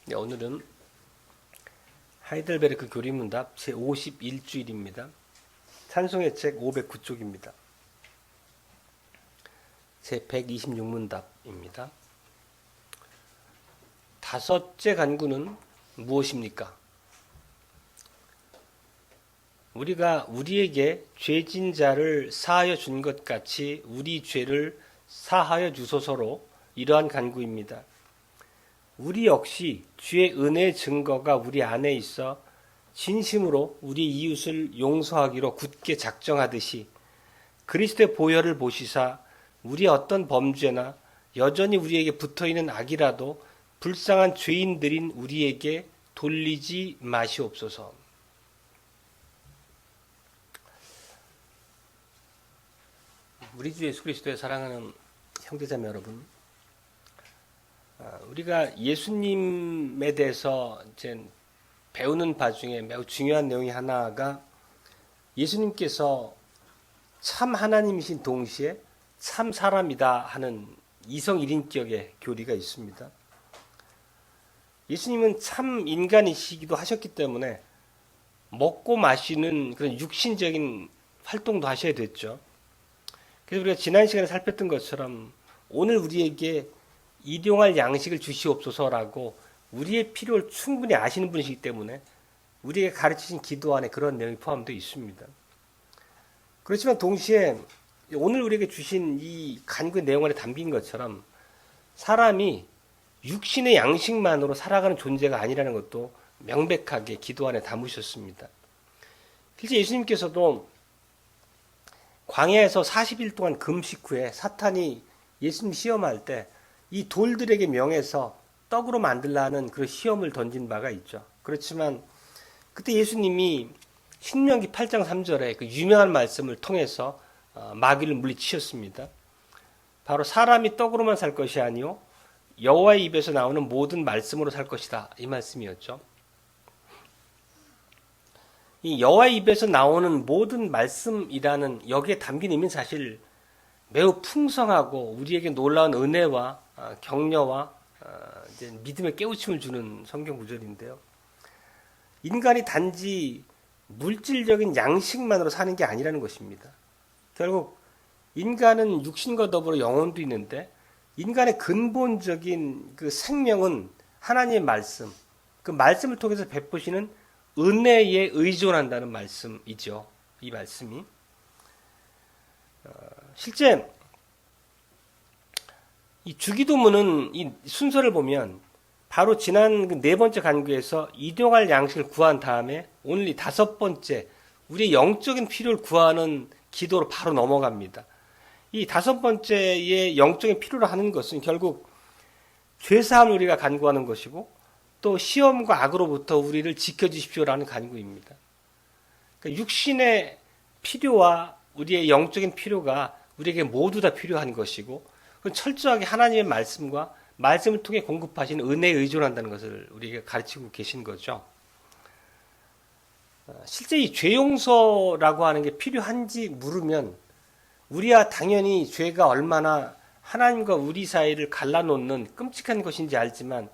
네, 오늘은 하이델베르크 교리문답 제51주일입니다. 찬송의 책 509쪽입니다. 제126문답입니다. 다섯째 간구는 무엇입니까? 우리가 우리에게 죄진 자를 사하여 준 것 같이 우리 죄를 사하여 주소서로 이러한 간구입니다. 우리 역시 주의 은혜의 증거가 우리 안에 있어 진심으로 우리 이웃을 용서하기로 굳게 작정하듯이 그리스도의 보혈을 보시사 우리의 어떤 범죄나 여전히 우리에게 붙어있는 악이라도 불쌍한 죄인들인 우리에게 돌리지 마시옵소서. 우리 주 예수 그리스도의 사랑하는 형제자매 여러분, 우리가 예수님에 대해서 이제 배우는 바 중에 매우 중요한 내용이 하나가 예수님께서 참 하나님이신 동시에 참 사람이다 하는 이성 1인격의 교리가 있습니다. 예수님은 참 인간이시기도 하셨기 때문에 먹고 마시는 그런 육신적인 활동도 하셔야 됐죠. 그래서 우리가 지난 시간에 살폈던 것처럼 오늘 우리에게 일용할 양식을 주시옵소서라고 우리의 필요를 충분히 아시는 분이시기 때문에 우리에게 가르치신 기도 안에 그런 내용이 포함되어 있습니다. 그렇지만 동시에 오늘 우리에게 주신 이 간구의 내용 안에 담긴 것처럼 사람이 육신의 양식만으로 살아가는 존재가 아니라는 것도 명백하게 기도 안에 담으셨습니다. 실제 예수님께서도 광야에서 40일 동안 금식 후에 사탄이 예수님 시험할 때 이 돌들에게 명해서 떡으로 만들라는 그런 시험을 던진 바가 있죠. 그렇지만 그때 예수님이 신명기 8장 3절에 그 유명한 말씀을 통해서 마귀를 물리치셨습니다. 바로 사람이 떡으로만 살 것이 아니요 여호와의 입에서 나오는 모든 말씀으로 살 것이다, 이 말씀이었죠. 이 여호와의 입에서 나오는 모든 말씀이라는 여기에 담긴 의미는 사실 매우 풍성하고 우리에게 놀라운 은혜와 격려와 이제 믿음의 깨우침을 주는 성경 구절인데요. 인간이 단지 물질적인 양식만으로 사는 게 아니라는 것입니다. 결국 인간은 육신과 더불어 영혼도 있는데 인간의 근본적인 그 생명은 하나님의 말씀, 그 말씀을 통해서 베푸시는 은혜에 의존한다는 말씀이죠. 이 말씀이 실제 이 주기도문은 이 순서를 보면 바로 지난 그 네 번째 간구에서 일용할 양식을 구한 다음에 오늘 이 다섯 번째 우리의 영적인 필요를 구하는 기도로 바로 넘어갑니다. 이 다섯 번째의 영적인 필요를 하는 것은 결국 죄사함을 우리가 간구하는 것이고 또 시험과 악으로부터 우리를 지켜주십시오라는 간구입니다. 그러니까 육신의 필요와 우리의 영적인 필요가 우리에게 모두 다 필요한 것이고 철저하게 하나님의 말씀과 말씀을 통해 공급하시는 은혜에 의존한다는 것을 우리에게 가르치고 계신 거죠. 실제 이 죄 용서라고 하는 게 필요한지 물으면 우리야 당연히 죄가 얼마나 하나님과 우리 사이를 갈라놓는 끔찍한 것인지 알지만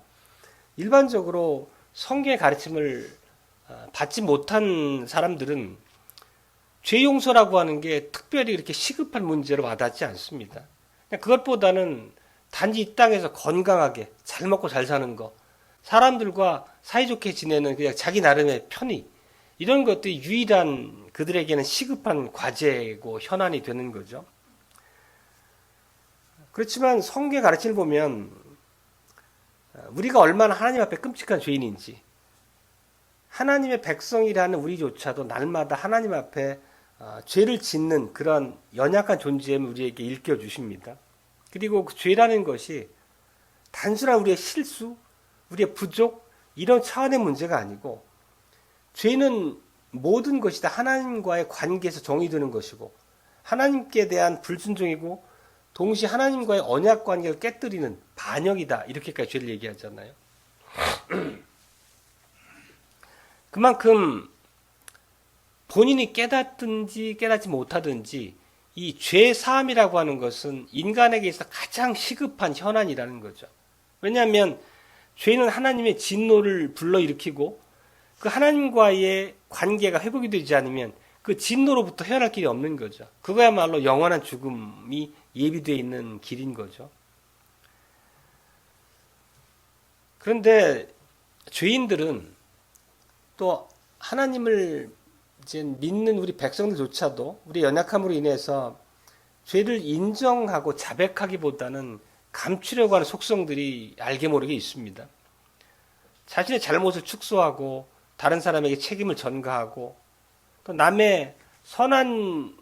일반적으로 성경의 가르침을 받지 못한 사람들은 죄 용서라고 하는 게 특별히 그렇게 시급한 문제로 와닿지 않습니다. 그것보다는 단지 이 땅에서 건강하게 잘 먹고 잘 사는 거, 사람들과 사이좋게 지내는 그냥 자기 나름의 편의, 이런 것들이 유일한 그들에게는 시급한 과제고 현안이 되는 거죠. 그렇지만 성경의 가르침을 보면 우리가 얼마나 하나님 앞에 끔찍한 죄인인지, 하나님의 백성이라는 우리조차도 날마다 하나님 앞에 죄를 짓는 그런 연약한 존재임을 우리에게 일깨워주십니다. 그리고 그 죄라는 것이 단순한 우리의 실수, 우리의 부족, 이런 차원의 문제가 아니고 죄는 모든 것이 다 하나님과의 관계에서 정의되는 것이고 하나님께 대한 불순종이고 동시에 하나님과의 언약 관계를 깨뜨리는 반역이다, 이렇게까지 죄를 얘기하잖아요. 그만큼 본인이 깨닫든지 깨닫지 못하든지 이 죄 사함이라고 하는 것은 인간에게 있어 가장 시급한 현안이라는 거죠. 왜냐하면 죄는 하나님의 진노를 불러일으키고 그 하나님과의 관계가 회복이 되지 않으면 그 진노로부터 헤어날 길이 없는 거죠. 그거야말로 영원한 죽음이 예비되어 있는 길인 거죠. 그런데 죄인들은 또 하나님을 이제 믿는 우리 백성들조차도 우리 연약함으로 인해서 죄를 인정하고 자백하기보다는 감추려고 하는 속성들이 알게 모르게 있습니다. 자신의 잘못을 축소하고 다른 사람에게 책임을 전가하고 또 남의 선한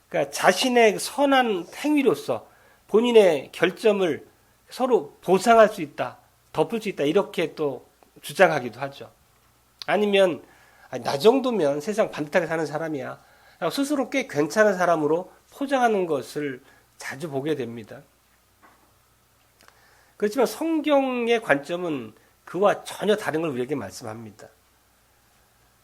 그러니까 자신의 선한 행위로서 본인의 결점을 서로 보상할 수 있다, 덮을 수 있다 이렇게 또 주장하기도 하죠. 아니면 나 정도면 세상 반듯하게 사는 사람이야. 스스로 꽤 괜찮은 사람으로 포장하는 것을 자주 보게 됩니다. 그렇지만 성경의 관점은 그와 전혀 다른 걸 우리에게 말씀합니다.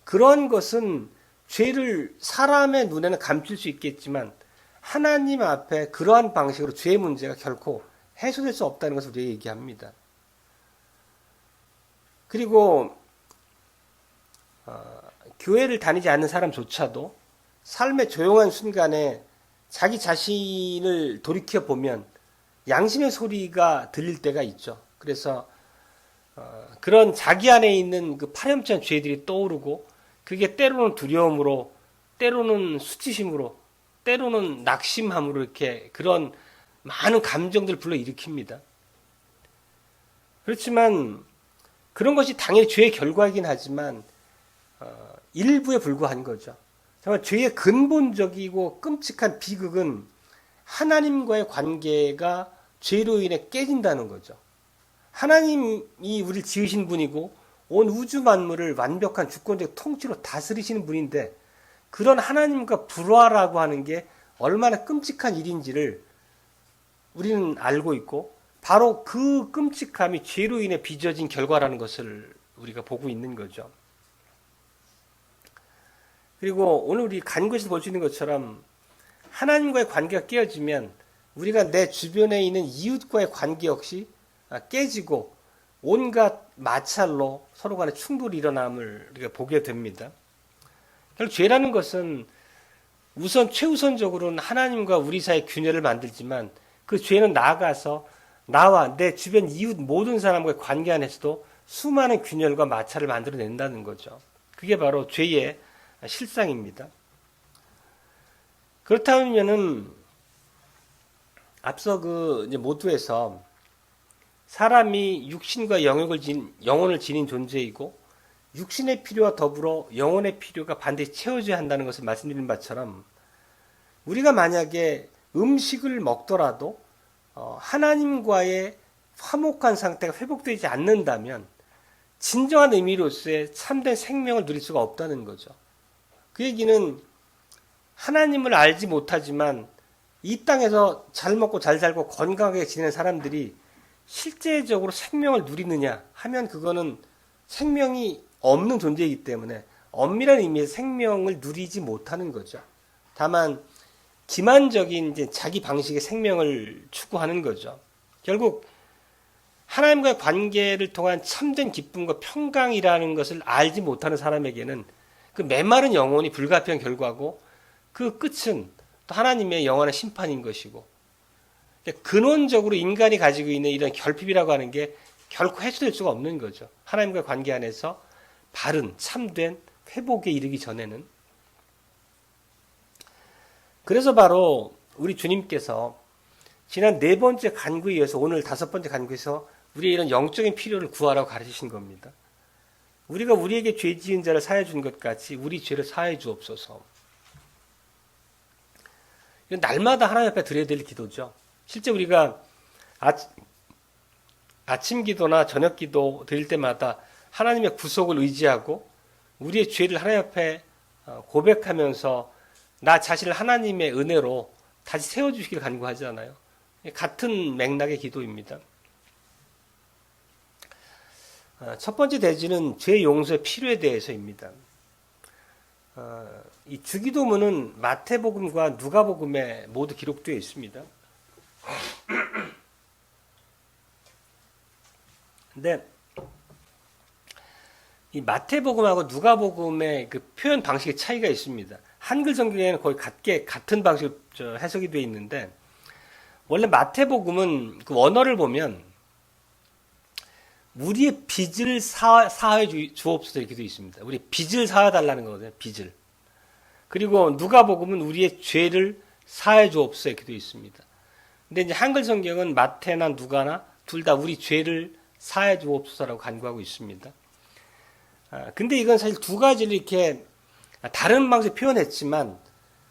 그런 것은 죄를 사람의 눈에는 감출 수 있겠지만 하나님 앞에 그러한 방식으로 죄의 문제가 결코 해소될 수 없다는 것을 우리에게 얘기합니다. 그리고 교회를 다니지 않는 사람조차도 삶의 조용한 순간에 자기 자신을 돌이켜 보면 양심의 소리가 들릴 때가 있죠. 그래서 그런 자기 안에 있는 그 파렴치한 죄들이 떠오르고 그게 때로는 두려움으로, 때로는 수치심으로, 때로는 낙심함으로 이렇게 그런 많은 감정들을 불러일으킵니다. 그렇지만 그런 것이 당연히 죄의 결과이긴 하지만 일부에 불과한 거죠. 정말 죄의 근본적이고 끔찍한 비극은 하나님과의 관계가 죄로 인해 깨진다는 거죠. 하나님이 우리를 지으신 분이고 온 우주 만물을 완벽한 주권적 통치로 다스리시는 분인데 그런 하나님과 불화라고 하는 게 얼마나 끔찍한 일인지를 우리는 알고 있고 바로 그 끔찍함이 죄로 인해 빚어진 결과라는 것을 우리가 보고 있는 거죠. 그리고 오늘 우리 간구에서 볼 수 있는 것처럼 하나님과의 관계가 깨어지면 우리가 내 주변에 있는 이웃과의 관계 역시 깨지고 온갖 마찰로 서로 간에 충돌이 일어남을 우리가 보게 됩니다. 결국 죄라는 것은 우선 최우선적으로는 하나님과 우리 사이의 균열을 만들지만 그 죄는 나아가서 나와 내 주변 이웃 모든 사람과의 관계 안에서도 수많은 균열과 마찰을 만들어낸다는 거죠. 그게 바로 죄의 실상입니다. 그렇다면은 앞서 이제 모두에서 사람이 육신과 영혼을 지닌 존재이고 육신의 필요와 더불어 영혼의 필요가 반드시 채워져야 한다는 것을 말씀드린 바처럼 우리가 만약에 음식을 먹더라도 하나님과의 화목한 상태가 회복되지 않는다면 진정한 의미로서의 참된 생명을 누릴 수가 없다는 거죠. 그 얘기는 하나님을 알지 못하지만 이 땅에서 잘 먹고 잘 살고 건강하게 지내는 사람들이 실제적으로 생명을 누리느냐 하면 그거는 생명이 없는 존재이기 때문에 엄밀한 의미에서 생명을 누리지 못하는 거죠. 다만 기만적인 이제 자기 방식의 생명을 추구하는 거죠. 결국 하나님과의 관계를 통한 참된 기쁨과 평강이라는 것을 알지 못하는 사람에게는 그 메마른 영혼이 불가피한 결과고 그 끝은 또 하나님의 영원한 심판인 것이고 근원적으로 인간이 가지고 있는 이런 결핍이라고 하는 게 결코 해소될 수가 없는 거죠. 하나님과 관계 안에서 바른 참된 회복에 이르기 전에는. 그래서 바로 우리 주님께서 지난 4번째 간구에 이어서 오늘 5번째 간구에서 우리의 이런 영적인 필요를 구하라고 가르치신 겁니다. 우리가 우리에게 죄 지은 자를 사해 준 것 같이 우리 죄를 사해 주옵소서. 이건 날마다 하나님 앞에 드려야 될 기도죠. 실제 우리가 아침 기도나 저녁 기도 드릴 때마다 하나님의 구속을 의지하고 우리의 죄를 하나님 앞에 고백하면서 나 자신을 하나님의 은혜로 다시 세워주시길 간구하잖아요. 같은 맥락의 기도입니다. 첫 번째 대지는 죄 용서의 필요에 대해서입니다. 이 주기도문은 마태복음과 누가복음에 모두 기록되어 있습니다. 근데 이 마태복음하고 누가복음의 그 표현 방식의 차이가 있습니다. 한글 성경에는 거의 같은 방식으로 해석이 되어 있는데, 원래 마태복음은 그 원어를 보면 우리의 빚을 사하여 주옵소서 이렇게 되어 있습니다. 우리 빚을 사하달라는 거거든요. 빚을. 그리고 누가복음은 우리의 죄를 사하여 주옵소서 이렇게 되어 있습니다. 근데 이제 한글 성경은 마태나 누가나 둘 다 우리 죄를 사하여 주옵소서라고 간구하고 있습니다. 근데 이건 사실 두 가지를 이렇게 다른 방식으로 표현했지만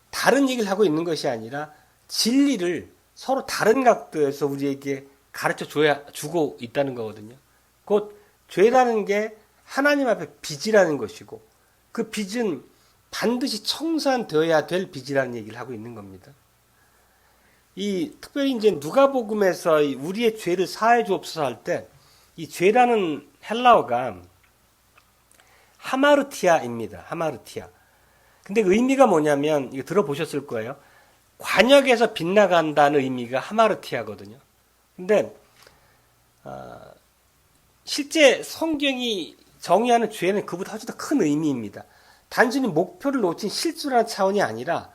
다른 얘기를 하고 있는 것이 아니라 진리를 서로 다른 각도에서 우리에게 가르쳐 주고 있다는 거거든요. 곧 죄라는 게 하나님 앞에 빚이라는 것이고 그 빚은 반드시 청산되어야 될 빚이라는 얘기를 하고 있는 겁니다. 특별히 이제 누가복음에서 우리의 죄를 사해 주옵소서 할 때 이 죄라는 헬라어가 하마르티아입니다. 하마르티아. 근데 의미가 뭐냐면 이거 들어보셨을 거예요. 관역에서 빗나간다는 의미가 하마르티아거든요. 근데 실제 성경이 정의하는 죄는 그보다 훨씬 더 큰 의미입니다. 단순히 목표를 놓친 실수라는 차원이 아니라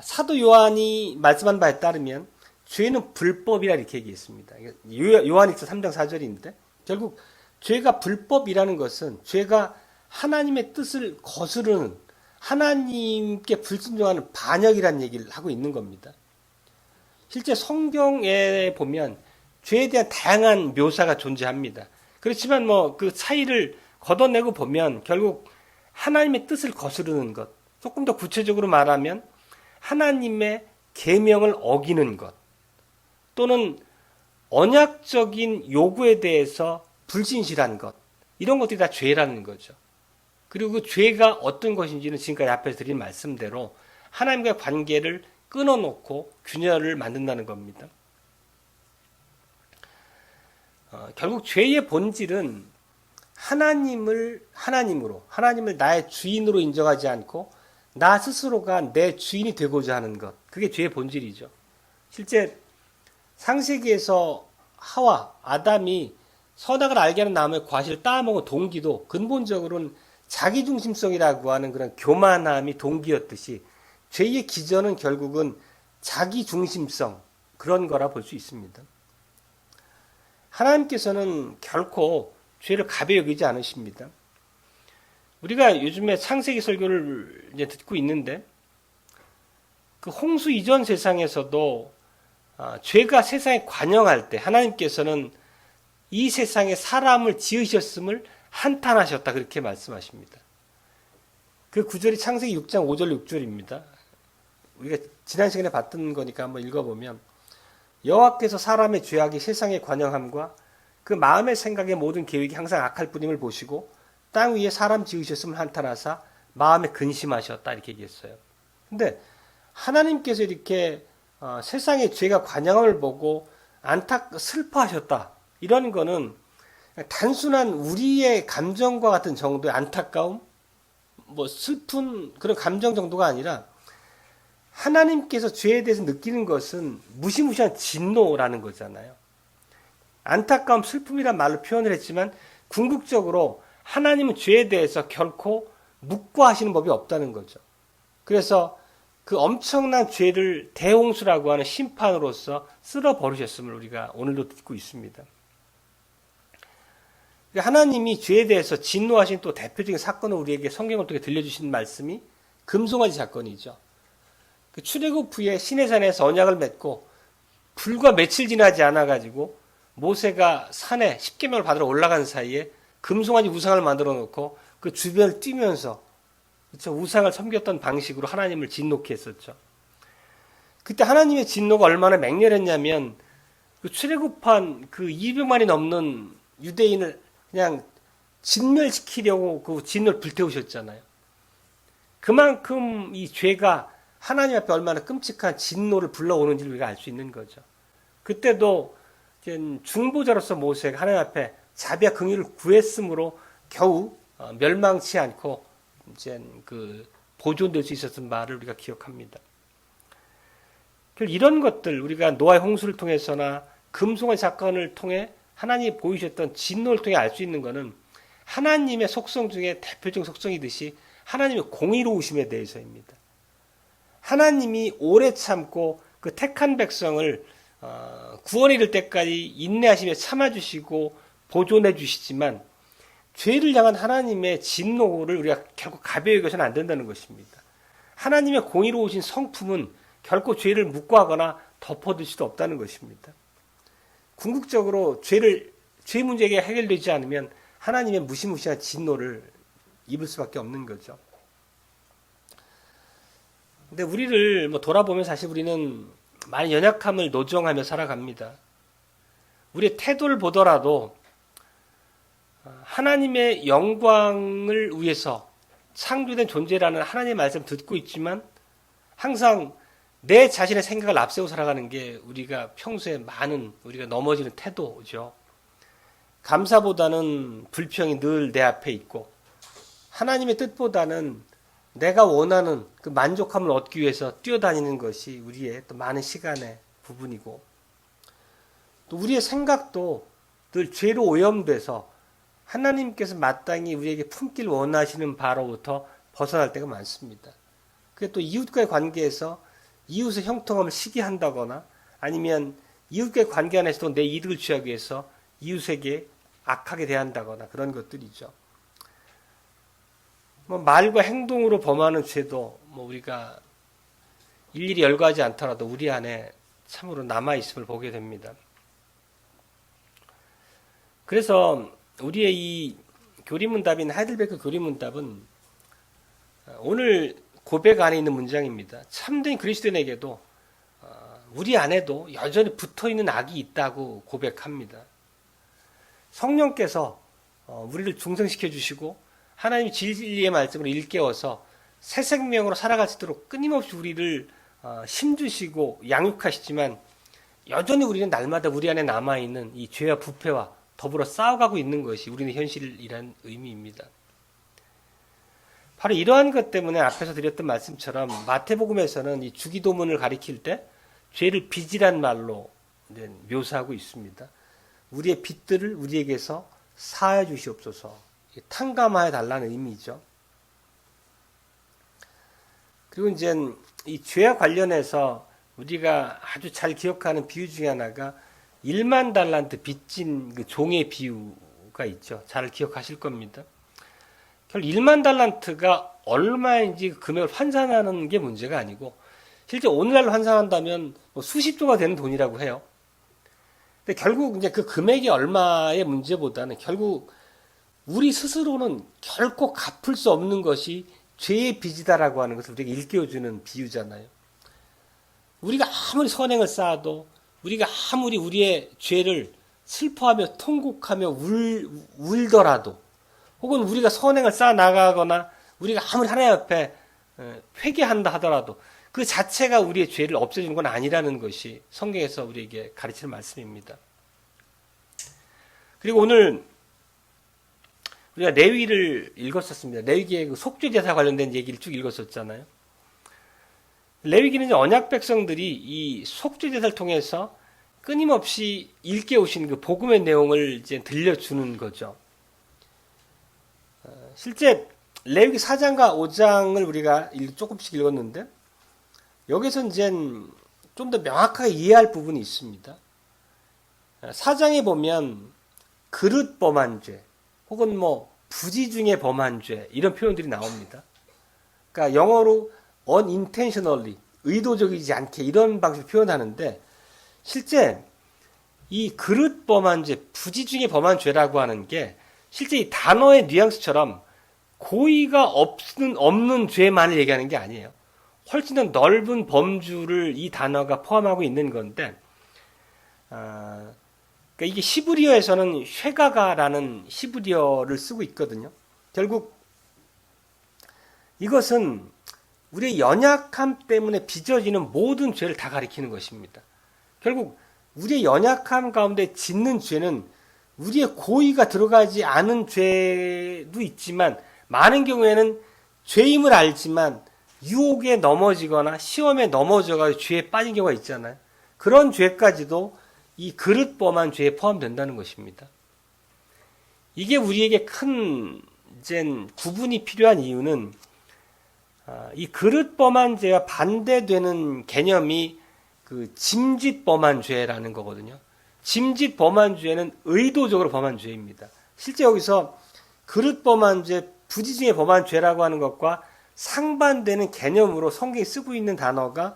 사도 요한이 말씀한 바에 따르면 죄는 불법이라 이렇게 얘기했습니다. 요한일서 3장 4절인데 결국 죄가 불법이라는 것은 죄가 하나님의 뜻을 거스르는 하나님께 불순종하는 반역이라는 얘기를 하고 있는 겁니다. 실제 성경에 보면 죄에 대한 다양한 묘사가 존재합니다. 그렇지만 그 차이를 걷어내고 보면 결국 하나님의 뜻을 거스르는 것, 조금 더 구체적으로 말하면 하나님의 계명을 어기는 것, 또는 언약적인 요구에 대해서 불신실한 것, 이런 것들이 다 죄라는 거죠. 그리고 그 죄가 어떤 것인지는 지금까지 앞에서 드린 말씀대로 하나님과의 관계를 끊어놓고 균열을 만든다는 겁니다. 결국 죄의 본질은 하나님을 나의 주인으로 인정하지 않고 나 스스로가 내 주인이 되고자 하는 것, 그게 죄의 본질이죠. 실제 창세기에서 아담이 선악을 알게 하는 나무의 과실을 따먹은 동기도 근본적으로는 자기중심성이라고 하는 그런 교만함이 동기였듯이 죄의 기전은 결국은 자기중심성, 그런 거라 볼 수 있습니다. 하나님께서는 결코 죄를 가벼이 여기지 않으십니다. 우리가 요즘에 창세기 설교를 이제 듣고 있는데 그 홍수 이전 세상에서도 죄가 세상에 관영할 때 하나님께서는 이 세상에 사람을 지으셨음을 한탄하셨다 그렇게 말씀하십니다. 그 구절이 창세기 6장 5절 6절입니다. 우리가 지난 시간에 봤던 거니까 한번 읽어보면 여호와께서 사람의 죄악이 세상에 관영함과 그 마음의 생각의 모든 계획이 항상 악할 뿐임을 보시고 땅 위에 사람 지으셨음을 한탄하사 마음에 근심하셨다 이렇게 얘기했어요. 근데 하나님께서 이렇게 세상의 죄가 관영함을 보고 슬퍼하셨다 이런 거는 단순한 우리의 감정과 같은 정도의 안타까움, 슬픈 그런 감정 정도가 아니라 하나님께서 죄에 대해서 느끼는 것은 무시무시한 진노라는 거잖아요. 안타까움, 슬픔이란 말로 표현을 했지만 궁극적으로 하나님은 죄에 대해서 결코 묵과하시는 법이 없다는 거죠. 그래서 그 엄청난 죄를 대홍수라고 하는 심판으로서 쓸어 버리셨음을 우리가 오늘도 듣고 있습니다. 하나님이 죄에 대해서 진노하신 또 대표적인 사건을 우리에게 성경을 통해 들려주신 말씀이 금송아지 사건이죠. 그 출애굽 후에 시내산에서 언약을 맺고 불과 며칠 지나지 않아가지고 모세가 산에 십계명을 받으러 올라간 사이에 금송아지 우상을 만들어 놓고 그 주변을 뛰면서 우상을 섬겼던 방식으로 하나님을 진노케 했었죠. 그때 하나님의 진노가 얼마나 맹렬했냐면 그 출애굽한 그 200만이 넘는 유대인을 그냥 진멸시키려고 그 진노를 불태우셨잖아요. 그만큼 이 죄가 하나님 앞에 얼마나 끔찍한 진노를 불러오는지를 우리가 알 수 있는 거죠. 그때도 중보자로서 모세가 하나님 앞에 자비와 긍휼을 구했으므로 겨우 멸망치 않고 이제 그 보존될 수 있었던 말을 우리가 기억합니다. 이런 것들 우리가 노아의 홍수를 통해서나 금송아지 사건을 통해 하나님이 보이셨던 진노를 통해 알 수 있는 것은 하나님의 속성 중에 대표적인 속성이듯이 하나님의 공의로우심에 대해서입니다. 하나님이 오래 참고 그 택한 백성을 구원에 이를 때까지 인내하시며 참아주시고 보존해 주시지만 죄를 향한 하나님의 진노를 우리가 결코 가벼이 여겨서는 안 된다는 것입니다. 하나님의 공의로우신 성품은 결코 죄를 묵과하거나 덮어둘 수도 없다는 것입니다. 궁극적으로 죄 문제가 해결되지 않으면 하나님의 무시무시한 진노를 입을 수밖에 없는 거죠. 근데 우리를 돌아보면 사실 우리는 많은 연약함을 노정하며 살아갑니다. 우리의 태도를 보더라도 하나님의 영광을 위해서 창조된 존재라는 하나님의 말씀을 듣고 있지만 항상 내 자신의 생각을 앞세우고 살아가는 게 우리가 평소에 많은 우리가 넘어지는 태도죠. 감사보다는 불평이 늘 내 앞에 있고 하나님의 뜻보다는 내가 원하는 그 만족함을 얻기 위해서 뛰어다니는 것이 우리의 또 많은 시간의 부분이고 또 우리의 생각도 늘 죄로 오염돼서 하나님께서 마땅히 우리에게 품길 원하시는 바로부터 벗어날 때가 많습니다. 그게 또 이웃과의 관계에서 이웃의 형통함을 시기한다거나 아니면 이웃과의 관계 안에서도 내 이득을 취하기 위해서 이웃에게 악하게 대한다거나 그런 것들이죠. 말과 행동으로 범하는 죄도 우리가 일일이 열거하지 않더라도 우리 안에 참으로 남아있음을 보게 됩니다. 그래서 우리의 이 교리문답인 하이델베르크 교리문답은 오늘 고백 안에 있는 문장입니다. 참된 그리스도인에게도 우리 안에도 여전히 붙어있는 악이 있다고 고백합니다. 성령께서 우리를 중생시켜 주시고 하나님 진리의 말씀으로 일깨워서 새 생명으로 살아갈 수 있도록 끊임없이 우리를 힘주시고 양육하시지만 여전히 우리는 날마다 우리 안에 남아있는 이 죄와 부패와 더불어 싸워가고 있는 것이 우리는 현실이란 의미입니다. 바로 이러한 것 때문에 앞에서 드렸던 말씀처럼 마태복음에서는 이 주기도문을 가리킬 때 죄를 빚이란 말로 묘사하고 있습니다. 우리의 빚들을 우리에게서 사하여 주시옵소서, 탕감하여 달라는 의미죠. 그리고 이제 이 죄와 관련해서 우리가 아주 잘 기억하는 비유 중에 하나가 1만 달란트 빚진 그 종의 비유가 있죠. 잘 기억하실 겁니다. 결국 1만 달란트가 얼마인지 그 금액을 환산하는 게 문제가 아니고 실제 오늘날로 환산한다면 수십조가 되는 돈이라고 해요. 근데 결국 이제 그 금액이 얼마의 문제보다는 결국 우리 스스로는 결코 갚을 수 없는 것이 죄의 빚이다라고 하는 것을 우리에게 일깨워주는 비유잖아요. 우리가 아무리 선행을 쌓아도 우리가 아무리 우리의 죄를 슬퍼하며 통곡하며 울더라도 혹은 우리가 선행을 쌓아 나가거나 우리가 아무리 하나님 앞에 회개한다 하더라도 그 자체가 우리의 죄를 없애주는 건 아니라는 것이 성경에서 우리에게 가르치는 말씀입니다. 그리고 오늘 우리가 레위를 읽었었습니다. 레위기의 그 속죄제사 관련된 얘기를 쭉 읽었었잖아요. 레위기는 언약 백성들이 이 속죄제사를 통해서 끊임없이 일깨우신 그 복음의 내용을 이제 들려주는 거죠. 실제 레위기 4장과 5장을 우리가 조금씩 읽었는데 여기서 이제 좀 더 명확하게 이해할 부분이 있습니다. 4장에 보면 그릇 범한 죄 혹은 부지 중에 범한 죄 이런 표현들이 나옵니다. 그러니까 영어로 unintentionally 의도적이지 않게 이런 방식으로 표현하는데 실제 이 그릇 범한 죄, 부지 중에 범한 죄라고 하는 게 실제 이 단어의 뉘앙스처럼 고의가 없는 죄만을 얘기하는 게 아니에요. 훨씬 더 넓은 범주를 이 단어가 포함하고 있는 건데, 그러니까 이게 히브리어에서는 쉐가가라는 히브리어를 쓰고 있거든요. 결국 이것은 우리의 연약함 때문에 빚어지는 모든 죄를 다 가리키는 것입니다. 결국 우리의 연약함 가운데 짓는 죄는 우리의 고의가 들어가지 않은 죄도 있지만 많은 경우에는 죄임을 알지만 유혹에 넘어지거나 시험에 넘어져가지고 죄에 빠진 경우가 있잖아요. 그런 죄까지도 이 그릇 범한 죄에 포함된다는 것입니다. 이게 우리에게 큰 이제 구분이 필요한 이유는 이 그릇 범한 죄와 반대되는 개념이 그 짐짓 범한 죄라는 거거든요. 짐짓 범한 죄는 의도적으로 범한 죄입니다. 실제 여기서 그릇 범한 죄, 부지 중에 범한 죄라고 하는 것과 상반되는 개념으로 성경이 쓰고 있는 단어가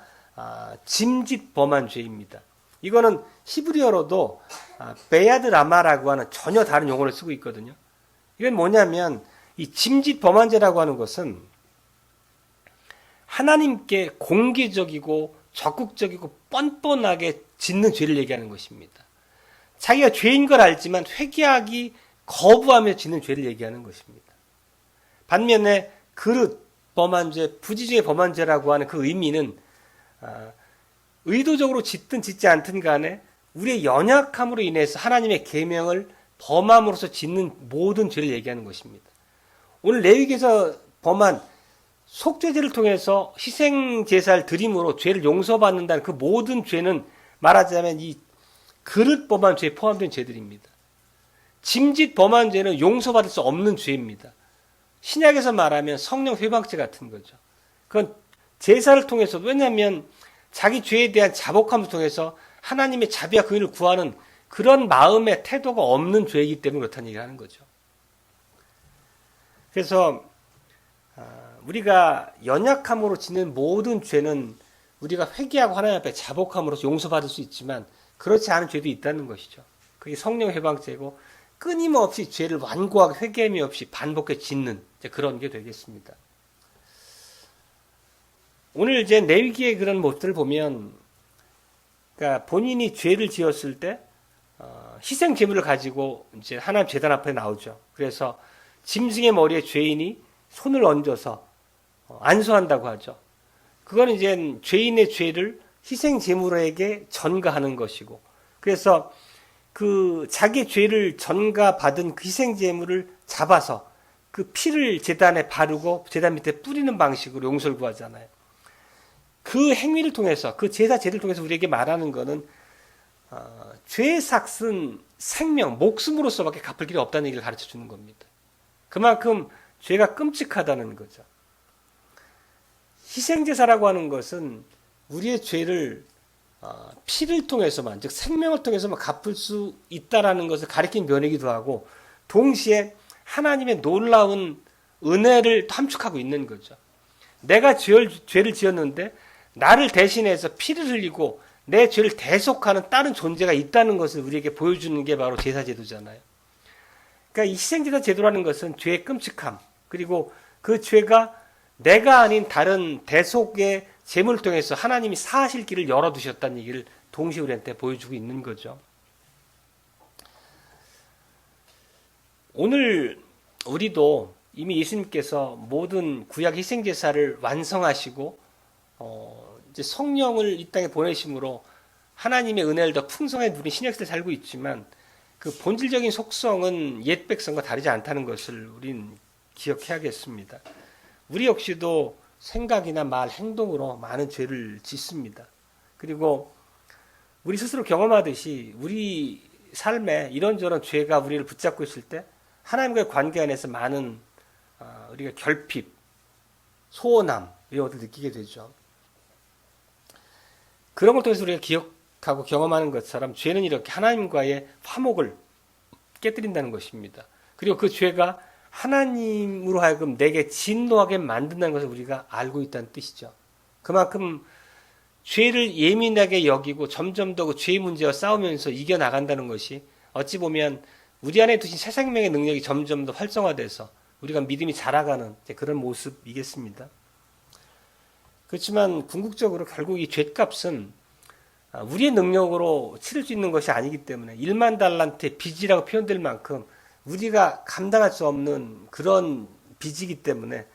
짐짓 범한 죄입니다. 이거는 히브리어로도 베야드 라마라고 하는 전혀 다른 용어를 쓰고 있거든요. 이건 뭐냐면 이 짐짓 범한 죄라고 하는 것은 하나님께 공개적이고 적극적이고 뻔뻔하게 짓는 죄를 얘기하는 것입니다. 자기가 죄인 걸 알지만 회개하기 거부하며 짓는 죄를 얘기하는 것입니다. 반면에 그릇 범한 죄, 부지 중에 범한 죄라고 하는 그 의미는 의도적으로 짓든 짓지 않든 간에 우리의 연약함으로 인해서 하나님의 계명을 범함으로써 짓는 모든 죄를 얘기하는 것입니다. 오늘 레위기에서 범한 속죄제를 통해서 희생 제사를 드림으로 죄를 용서받는다는 그 모든 죄는 말하자면 이 그릇 범한 죄에 포함된 죄들입니다. 짐짓 범한 죄는 용서받을 수 없는 죄입니다. 신약에서 말하면 성령 회방죄 같은 거죠. 그건 제사를 통해서, 왜냐하면 자기 죄에 대한 자복함을 통해서 하나님의 자비와 긍휼을 구하는 그런 마음의 태도가 없는 죄이기 때문에 그렇다는 얘기를 하는 거죠. 그래서 우리가 연약함으로 짓는 모든 죄는 우리가 회개하고 하나님 앞에 자복함으로써 용서받을 수 있지만 그렇지 않은 죄도 있다는 것이죠. 그게 성령 회방죄고 끊임없이 죄를 완고하게 회개함이 없이 반복해 짓는 그런 게 되겠습니다. 오늘 이제 레위기의 그런 모습들을 보면, 그러니까 본인이 죄를 지었을 때 희생 제물을 가지고 이제 하나님 제단 앞에 나오죠. 그래서 짐승의 머리에 죄인이 손을 얹어서 안수한다고 하죠. 그거는 이제 죄인의 죄를 희생 제물에게 전가하는 것이고, 그래서 그 자기 죄를 전가받은 그 희생 제물을 잡아서 그 피를 제단에 바르고 제단 밑에 뿌리는 방식으로 용서를 구하잖아요. 그 행위를 통해서, 그 제사제를 통해서 우리에게 말하는 것은 죄의 삭은 생명, 목숨으로서밖에 갚을 길이 없다는 얘기를 가르쳐 주는 겁니다. 그만큼 죄가 끔찍하다는 거죠. 희생제사라고 하는 것은 우리의 죄를 피를 통해서만, 즉 생명을 통해서만 갚을 수 있다라는 것을 가리킨 면이기도 하고, 동시에 하나님의 놀라운 은혜를 함축하고 있는 거죠. 내가 죄를 지었는데 나를 대신해서 피를 흘리고 내 죄를 대속하는 다른 존재가 있다는 것을 우리에게 보여주는 게 바로 제사제도잖아요. 그러니까 이 희생제사 제도라는 것은 죄의 끔찍함, 그리고 그 죄가 내가 아닌 다른 대속의 제물을 통해서 하나님이 사하실 길을 열어두셨다는 얘기를 동시에 우리한테 보여주고 있는 거죠. 오늘 우리도 이미 예수님께서 모든 구약 희생제사를 완성하시고 이제 성령을 이 땅에 보내심으로 하나님의 은혜를 더 풍성하게 누린 신약시대에 살고 있지만 그 본질적인 속성은 옛 백성과 다르지 않다는 것을 우린 기억해야겠습니다. 우리 역시도 생각이나 말, 행동으로 많은 죄를 짓습니다. 그리고 우리 스스로 경험하듯이 우리 삶에 이런저런 죄가 우리를 붙잡고 있을 때 하나님과의 관계 안에서 많은 우리가 결핍, 소원함 이런 것을 느끼게 되죠. 그런 걸 통해서 우리가 기억하고 경험하는 것처럼 죄는 이렇게 하나님과의 화목을 깨뜨린다는 것입니다. 그리고 그 죄가 하나님으로 하여금 내게 진노하게 만든다는 것을 우리가 알고 있다는 뜻이죠. 그만큼 죄를 예민하게 여기고 점점 더 그 죄의 문제와 싸우면서 이겨나간다는 것이 어찌 보면 우리 안에 두신 새 생명의 능력이 점점 더 활성화돼서 우리가 믿음이 자라가는 그런 모습이겠습니다. 그렇지만 궁극적으로 결국 이 죄값은 우리의 능력으로 치를 수 있는 것이 아니기 때문에 1만 달란트의 빚이라고 표현될 만큼 우리가 감당할 수 없는 그런 빚이기 때문에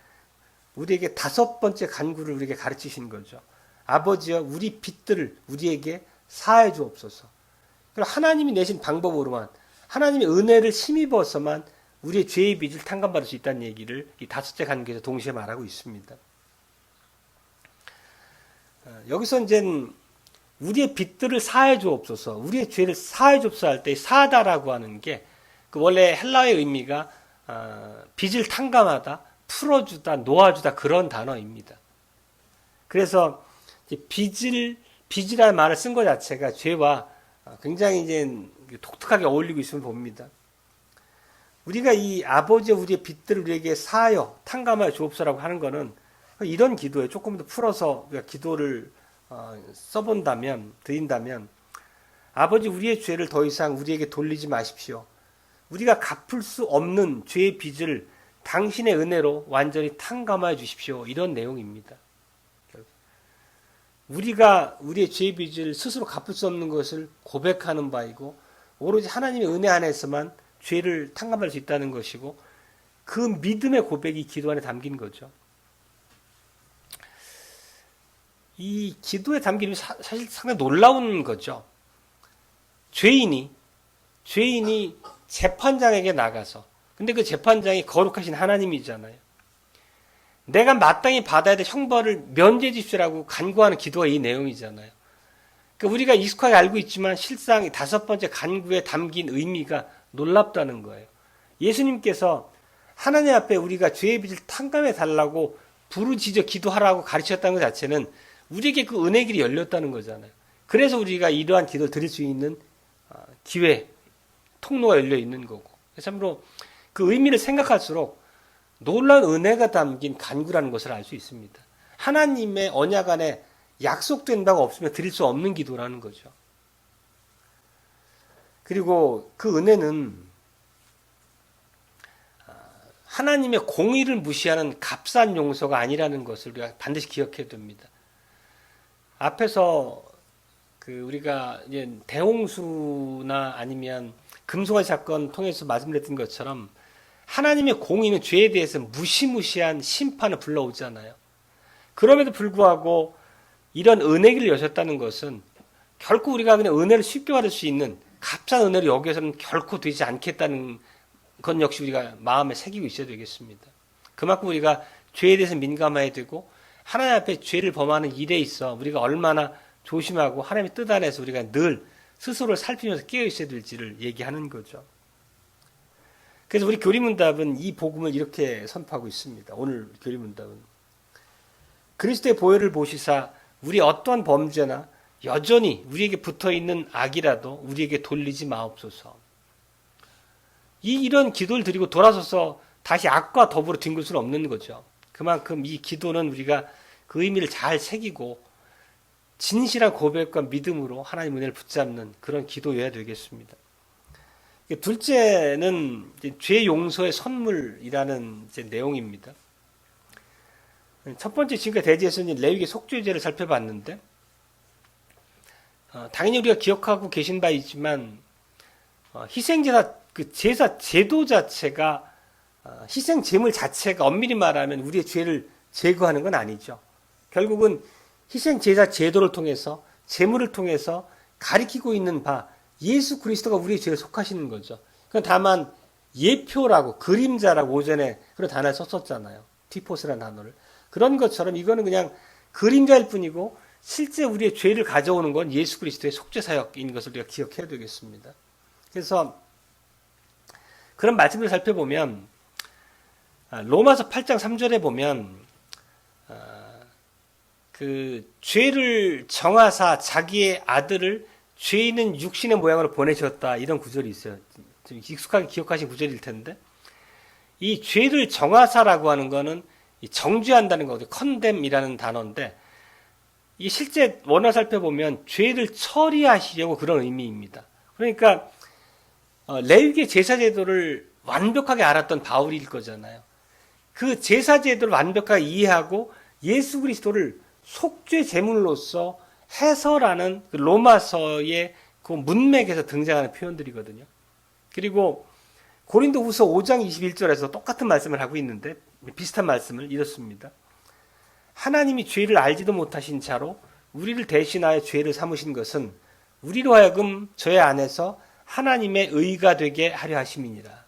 우리에게 5번째 간구를 우리에게 가르치신 거죠. 아버지여 우리 빚들을 우리에게 사해 주옵소서. 하나님이 내신 방법으로만, 하나님의 은혜를 힘입어서만 우리의 죄의 빚을 탕감받을 수 있다는 얘기를 이 5째 간구에서 동시에 말하고 있습니다. 여기서 이제 우리의 빚들을 사해 주옵소서, 우리의 죄를 사해 주옵소서 할 때 사다라고 하는 게 그 원래 헬라어의 의미가 빚을 탕감하다, 풀어주다, 놓아주다 그런 단어입니다. 그래서 빚이라는 말을 쓴 것 자체가 죄와 굉장히 이제 독특하게 어울리고 있음을 봅니다. 우리가 이 아버지 우리의 빚들을 우리에게 사하여 탕감하여 주옵소라고 하는 것은 이런 기도에 조금 더 풀어서 우리가 기도를 드린다면 아버지 우리의 죄를 더 이상 우리에게 돌리지 마십시오. 우리가 갚을 수 없는 죄의 빚을 당신의 은혜로 완전히 탕감하여 주십시오. 이런 내용입니다. 우리가 우리의 죄의 빚을 스스로 갚을 수 없는 것을 고백하는 바이고 오로지 하나님의 은혜 안에서만 죄를 탕감할 수 있다는 것이고 그 믿음의 고백이 기도 안에 담긴 거죠. 이 기도에 담긴 사실 상당히 놀라운 거죠. 죄인이 재판장에게 나가서 근데 그 재판장이 거룩하신 하나님이잖아요. 내가 마땅히 받아야 될 형벌을 면제해 주십시오라고 간구하는 기도가 이 내용이잖아요. 그러니까 우리가 익숙하게 알고 있지만 실상 5번째 간구에 담긴 의미가 놀랍다는 거예요. 예수님께서 하나님 앞에 우리가 죄의 빚을 탕감해 달라고 부르짖어 기도하라고 가르쳤다는 것 자체는 우리에게 그 은혜 길이 열렸다는 거잖아요. 그래서 우리가 이러한 기도를 드릴 수 있는 기회, 통로가 열려 있는 거고. 참으로 그 의미를 생각할수록 놀라운 은혜가 담긴 간구라는 것을 알 수 있습니다. 하나님의 언약 안에 약속된 바가 없으면 드릴 수 없는 기도라는 거죠. 그리고 그 은혜는 하나님의 공의를 무시하는 값싼 용서가 아니라는 것을 우리가 반드시 기억해야 됩니다. 앞에서 우리가 이제 대홍수나 아니면 금송아지 사건 통해서 말씀드렸던 것처럼 하나님의 공의는 죄에 대해서 무시무시한 심판을 불러오잖아요. 그럼에도 불구하고 이런 은혜를 여셨다는 것은 결코 우리가 그냥 은혜를 쉽게 받을 수 있는 값싼 은혜를 여기에서는 결코 되지 않겠다는 것 역시 우리가 마음에 새기고 있어야 되겠습니다. 그만큼 우리가 죄에 대해서 민감해야 되고 하나님 앞에 죄를 범하는 일에 있어 우리가 얼마나 조심하고 하나님의 뜻 안에서 우리가 늘 스스로를 살피면서 깨어 있어야 될지를 얘기하는 거죠. 그래서 우리 교리문답은 이 복음을 이렇게 선포하고 있습니다. 오늘 교리문답은 그리스도의 보혈을 보시사 우리 어떠한 범죄나 여전히 우리에게 붙어있는 악이라도 우리에게 돌리지 마옵소서. 이런 기도를 드리고 돌아서서 다시 악과 더불어 뒹굴 수는 없는 거죠. 그만큼 이 기도는 우리가 그 의미를 잘 새기고 진실한 고백과 믿음으로 하나님 은혜를 붙잡는 그런 기도여야 되겠습니다. 둘째는 죄 용서의 선물이라는 내용입니다. 첫 번째 지금까지 대지에서는 레위기 속죄제를 살펴봤는데 당연히 우리가 기억하고 계신 바 있지만 희생제사 제사 제도 자체가 희생 제물 자체가 엄밀히 말하면 우리의 죄를 제거하는 건 아니죠. 결국은 희생 제사 제도를 통해서 제물을 통해서 가리키고 있는 바 예수 그리스도가 우리의 죄를 속하시는 거죠. 그건 다만 예표라고 그림자라고 오전에 그런 단어를 썼었잖아요. 티포스라는 단어를. 그런 것처럼 이거는 그냥 그림자일 뿐이고 실제 우리의 죄를 가져오는 건 예수 그리스도의 속죄 사역인 것을 우리가 기억해야 되겠습니다. 그래서 그런 말씀을 살펴보면 로마서 8장 3절에 보면 그 죄를 정하사 자기의 아들을 죄 있는 육신의 모양으로 보내셨다 이런 구절이 있어요. 좀 익숙하게 기억하신 구절일 텐데 이 죄를 정하사라고 하는 거는 정죄한다는 거거든요. 컨뎀이라는 단어인데 이 실제 원어 살펴보면 죄를 처리하시려고 그런 의미입니다. 그러니까 레위기의 제사제도를 완벽하게 알았던 바울일 거잖아요. 그 제사제도를 완벽하게 이해하고 예수 그리스도를 속죄 제물로서 해서라는 그 로마서의 그 문맥에서 등장하는 표현들이거든요. 그리고 고린도후서 5장 21절에서 똑같은 말씀을 하고 있는데 비슷한 말씀을 이렇습니다. 하나님이 죄를 알지도 못하신 자로 우리를 대신하여 죄를 삼으신 것은 우리로 하여금 저의 안에서 하나님의 의가 되게 하려 하심이니라.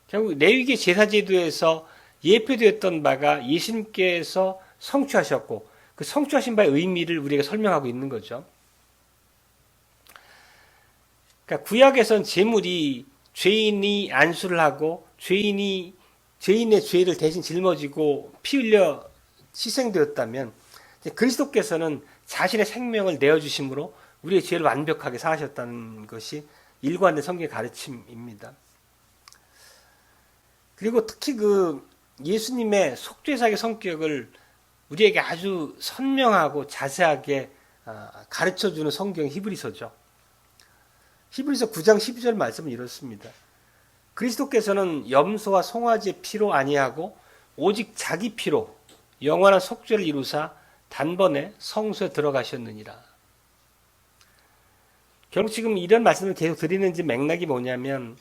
결국 레위기 제사제도에서 예표되었던 바가 예수님께서 성취하셨고 그 성취하신 바의 의미를 우리에게 설명하고 있는 거죠. 그러니까 구약에선 제물이 죄인이 안수를 하고 죄인의 죄를 대신 짊어지고 피 흘려 희생되었다면 그리스도께서는 자신의 생명을 내어주심으로 우리의 죄를 완벽하게 사하셨다는 것이 일관된 성경의 가르침입니다. 그리고 특히 그 예수님의 속죄사의 성격을 우리에게 아주 선명하고 자세하게 가르쳐주는 성경 히브리서죠. 히브리서 9장 12절 말씀은 이렇습니다. 그리스도께서는 염소와 송아지의 피로 아니하고 오직 자기 피로 영원한 속죄를 이루사 단번에 성소에 들어가셨느니라. 결국 지금 이런 말씀을 계속 드리는지 맥락이 뭐냐면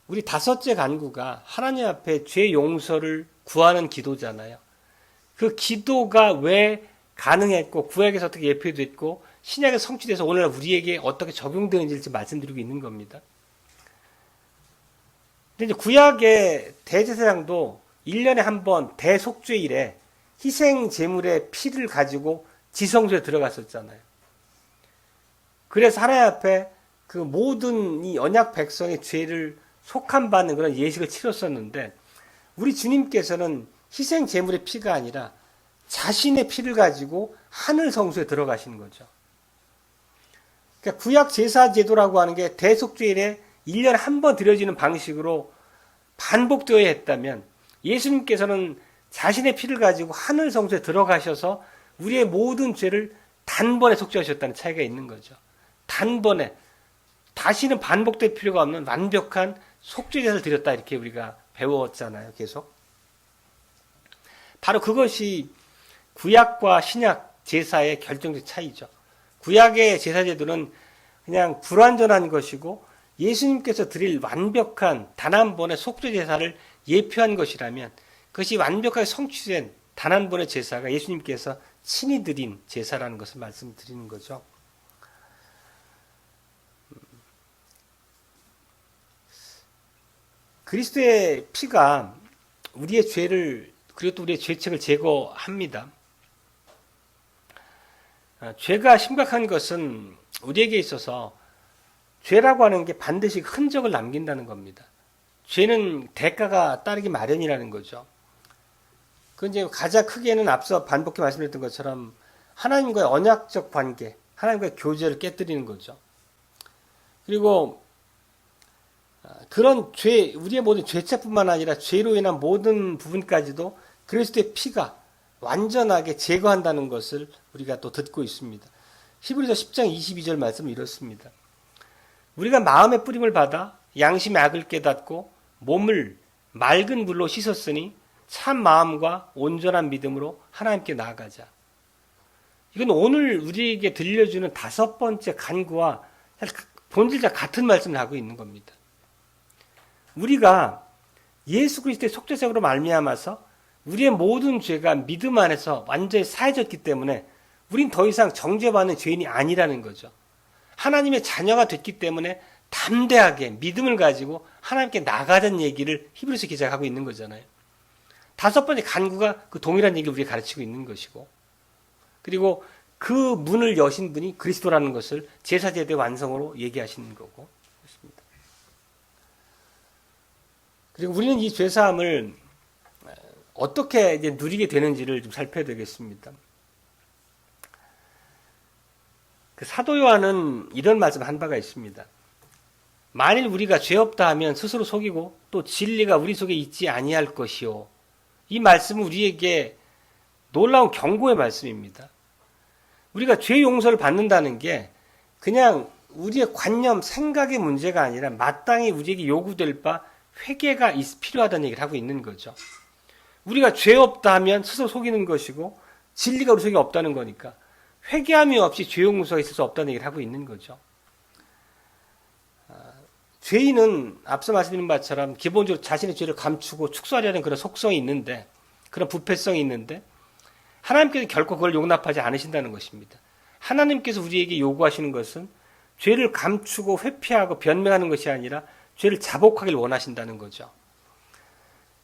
우리 다섯째 간구가 하나님 앞에 죄 용서를 구하는 기도잖아요. 그 기도가 왜 가능했고 구약에서 어떻게 예표됐고 신약에 성취돼서 오늘날 우리에게 어떻게 적용되는지 말씀드리고 있는 겁니다. 근데 이제 구약의 대제사장도 1년에 한 번 대속죄일에 희생 제물의 피를 가지고 지성소에 들어갔었잖아요. 그래서 하나님 앞에 그 모든 이 언약 백성의 죄를 속함받는 그런 예식을 치렀었는데 우리 주님께서는 희생 제물의 피가 아니라 자신의 피를 가지고 하늘 성소에 들어가시는 거죠. 그러니까 구약 제사 제도라고 하는 게 대속죄일에 1년에 한 번 드려지는 방식으로 반복되어야 했다면 예수님께서는 자신의 피를 가지고 하늘 성소에 들어가셔서 우리의 모든 죄를 단번에 속죄하셨다는 차이가 있는 거죠. 단번에 다시는 반복될 필요가 없는 완벽한 속죄 제사를 드렸다 이렇게 우리가 배웠잖아요. 계속. 바로 그것이 구약과 신약 제사의 결정적 차이죠. 구약의 제사 제도는 그냥 불완전한 것이고 예수님께서 드릴 완벽한 단 한 번의 속죄 제사를 예표한 것이라면 그것이 완벽하게 성취된 단 한 번의 제사가 예수님께서 친히 드린 제사라는 것을 말씀드리는 거죠. 그리스도의 피가 우리의 죄를 그리고 또 우리의 죄책을 제거합니다. 죄가 심각한 것은 우리에게 있어서 죄라고 하는 게 반드시 흔적을 남긴다는 겁니다. 죄는 대가가 따르기 마련이라는 거죠. 그 이제 가장 크게는 앞서 반복해 말씀드렸던 것처럼 하나님과의 언약적 관계, 하나님과의 교제를 깨뜨리는 거죠. 그리고 그런 죄, 우리의 모든 죄책뿐만 아니라 죄로 인한 모든 부분까지도 그리스도의 피가 완전하게 제거한다는 것을 우리가 또 듣고 있습니다. 히브리서 10장 22절 말씀은 이렇습니다. 우리가 마음의 뿌림을 받아 양심의 악을 깨닫고 몸을 맑은 물로 씻었으니 참 마음과 온전한 믿음으로 하나님께 나아가자. 이건 오늘 우리에게 들려주는 다섯 번째 간구와 본질과 같은 말씀을 하고 있는 겁니다. 우리가 예수 그리스도의 속죄생으로 말미암아서 우리의 모든 죄가 믿음 안에서 완전히 사해졌기 때문에 우린 더 이상 정죄받는 죄인이 아니라는 거죠. 하나님의 자녀가 됐기 때문에 담대하게 믿음을 가지고 하나님께 나가자는 얘기를 히브리서 기자가 하고 있는 거잖아요. 다섯 번째 간구가 그 동일한 얘기를 우리에게 가르치고 있는 것이고 그리고 그 문을 여신 분이 그리스도라는 것을 제사제도의 완성으로 얘기하시는 거고 그렇습니다. 그리고 우리는 이 죄사함을 어떻게 이제 누리게 되는지를 좀 살펴야 되겠습니다. 그 사도 요한은 이런 말씀을 한 바가 있습니다. 만일 우리가 죄 없다 하면 스스로 속이고 또 진리가 우리 속에 있지 아니할 것이요. 이 말씀은 우리에게 놀라운 경고의 말씀입니다. 우리가 죄 용서를 받는다는 게 그냥 우리의 관념, 생각의 문제가 아니라 마땅히 우리에게 요구될 바 회개가 필요하다는 얘기를 하고 있는 거죠. 우리가 죄 없다 하면 스스로 속이는 것이고 진리가 우리 속에 없다는 거니까 회개함이 없이 죄 용서가 있을 수 없다는 얘기를 하고 있는 거죠. 죄인은 앞서 말씀드린 바처럼 기본적으로 자신의 죄를 감추고 축소하려는 그런 속성이 있는데 그런 부패성이 있는데 하나님께서 결코 그걸 용납하지 않으신다는 것입니다. 하나님께서 우리에게 요구하시는 것은 죄를 감추고 회피하고 변명하는 것이 아니라 죄를 자복하기를 원하신다는 거죠.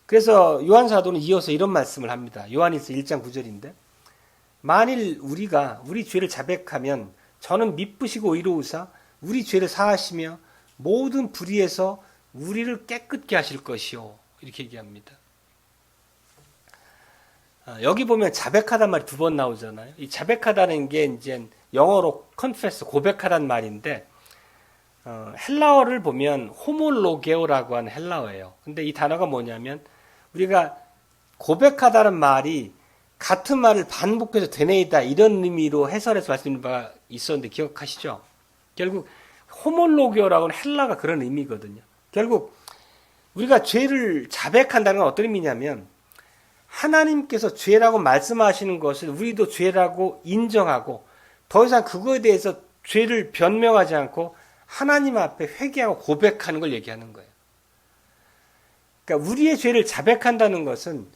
그래서 요한사도는 이어서 이런 말씀을 합니다. 요한일서 1장 9절인데 만일 우리가 우리 죄를 자백하면 저는 미쁘시고 의로우사 우리 죄를 사하시며 모든 불의에서 우리를 깨끗게 하실 것이요. 이렇게 얘기합니다. 여기 보면 자백하다는 말이 두 번 나오잖아요. 이 자백하다는 게 이제 영어로 confess, 고백하다는 말인데, 헬라어를 보면 호몰로게오라고 하는 헬라어예요. 근데 이 단어가 뭐냐면, 우리가 고백하다는 말이 같은 말을 반복해서 되뇌이다, 이런 의미로 해설해서 말씀드린 바가 있었는데 기억하시죠? 결국 호몰로게오라고 하는 헬라가 그런 의미거든요. 결국 우리가 죄를 자백한다는 건 어떤 의미냐면, 하나님께서 죄라고 말씀하시는 것을 우리도 죄라고 인정하고 더 이상 그거에 대해서 죄를 변명하지 않고 하나님 앞에 회개하고 고백하는 걸 얘기하는 거예요. 그러니까 우리의 죄를 자백한다는 것은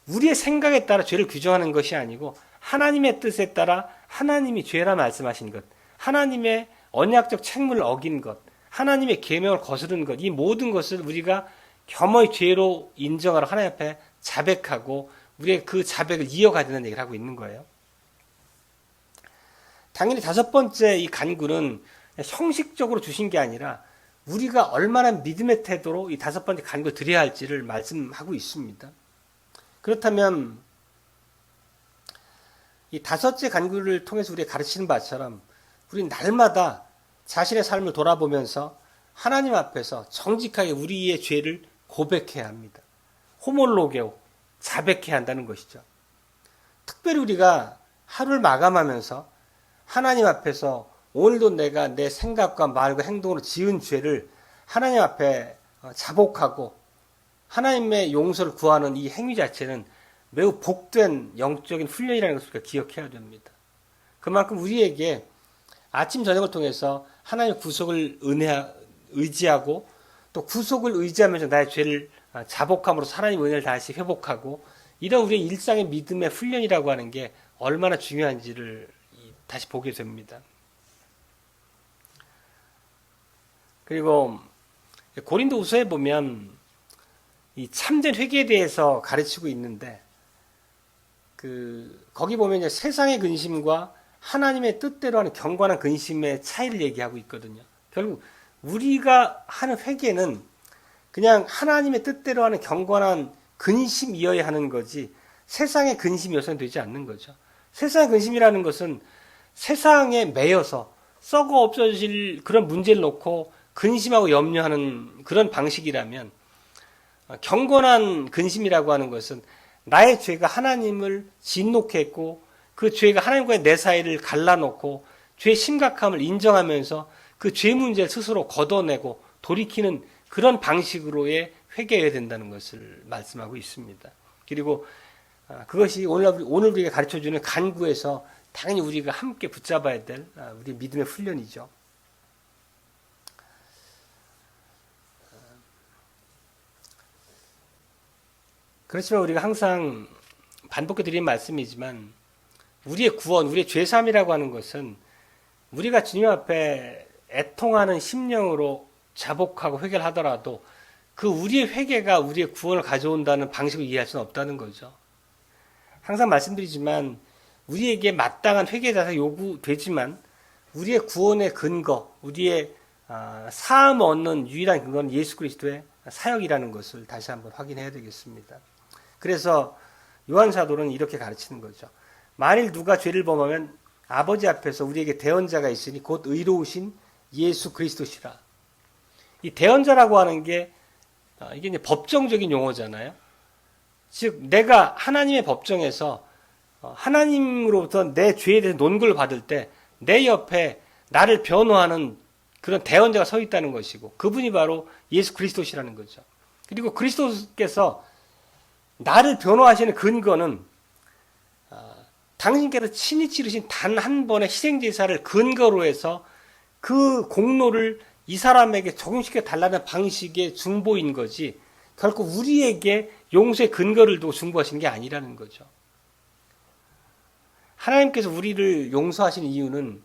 우리의 생각에 따라 죄를 규정하는 것이 아니고 하나님의 뜻에 따라 하나님이 죄라 말씀하신 것, 하나님의 언약적 책무를 어긴 것, 하나님의 계명을 거스른 것, 이 모든 것을 우리가 겸허히 죄로 인정하러 하나님 앞에 자백하고 우리의 그 자백을 이어가야 된다는 얘기를 하고 있는 거예요. 당연히 다섯 번째 이 간구는 형식적으로 주신 게 아니라 우리가 얼마나 믿음의 태도로 이 다섯 번째 간구를 드려야 할지를 말씀하고 있습니다. 그렇다면 이 다섯째 간구를 통해서 우리가 가르치는 바처럼 우리는 날마다 자신의 삶을 돌아보면서 하나님 앞에서 정직하게 우리의 죄를 고백해야 합니다. 호몰로게오, 자백해야 한다는 것이죠. 특별히 우리가 하루를 마감하면서 하나님 앞에서 오늘도 내가 내 생각과 말과 행동으로 지은 죄를 하나님 앞에 자복하고 하나님의 용서를 구하는 이 행위 자체는 매우 복된 영적인 훈련이라는 것을 우리가 기억해야 됩니다. 그만큼 우리에게 아침 저녁을 통해서 하나님의 구속을 의지하고 또 구속을 의지하면서 나의 죄를 자복함으로 하나님의 은혜를 다시 회복하고 이런 우리의 일상의 믿음의 훈련이라고 하는 게 얼마나 중요한지를 다시 보게 됩니다. 그리고 고린도후서에 보면 이 참된 회개에 대해서 가르치고 있는데 거기 보면 이제 세상의 근심과 하나님의 뜻대로 하는 경건한 근심의 차이를 얘기하고 있거든요. 결국 우리가 하는 회개는 그냥 하나님의 뜻대로 하는 경건한 근심이어야 하는 거지 세상의 근심이어서는 되지 않는 거죠. 세상의 근심이라는 것은 세상에 매여서 썩어 없어질 그런 문제를 놓고 근심하고 염려하는 그런 방식이라면 경건한 근심이라고 하는 것은 나의 죄가 하나님을 진노케 했고 그 죄가 하나님과의 내 사이를 갈라놓고 죄의 심각함을 인정하면서 그 죄 문제를 스스로 걷어내고 돌이키는 그런 방식으로의 회개해야 된다는 것을 말씀하고 있습니다. 그리고 그것이 오늘 우리가 가르쳐주는 간구에서 당연히 우리가 함께 붙잡아야 될 우리 믿음의 훈련이죠. 그렇지만 우리가 항상 반복해 드리는 말씀이지만 우리의 구원, 우리의 죄사함이라고 하는 것은 우리가 주님 앞에 애통하는 심령으로 자복하고 회개를 하더라도 그 우리의 회개가 우리의 구원을 가져온다는 방식을 이해할 수는 없다는 거죠. 항상 말씀드리지만 우리에게 마땅한 회개 자세가 요구되지만 우리의 구원의 근거, 우리의 사함을 얻는 유일한 근거는 예수 그리스도의 사역이라는 것을 다시 한번 확인해야 되겠습니다. 그래서 요한 사도는 이렇게 가르치는 거죠. 만일 누가 죄를 범하면 아버지 앞에서 우리에게 대언자가 있으니 곧 의로우신 예수 그리스도시라. 이 대언자라고 하는 게 이게 이제 법정적인 용어잖아요. 즉 내가 하나님의 법정에서 하나님으로부터 내 죄에 대해서 논거를 받을 때 내 옆에 나를 변호하는 그런 대언자가 서 있다는 것이고 그분이 바로 예수 그리스도시라는 거죠. 그리고 그리스도께서 나를 변호하시는 근거는 당신께서 친히 치르신 단 한 번의 희생제사를 근거로 해서 그 공로를 이 사람에게 적용시켜 달라는 방식의 중보인 거지 결코 우리에게 용서의 근거를 두고 중보하시는 게 아니라는 거죠. 하나님께서 우리를 용서하시는 이유는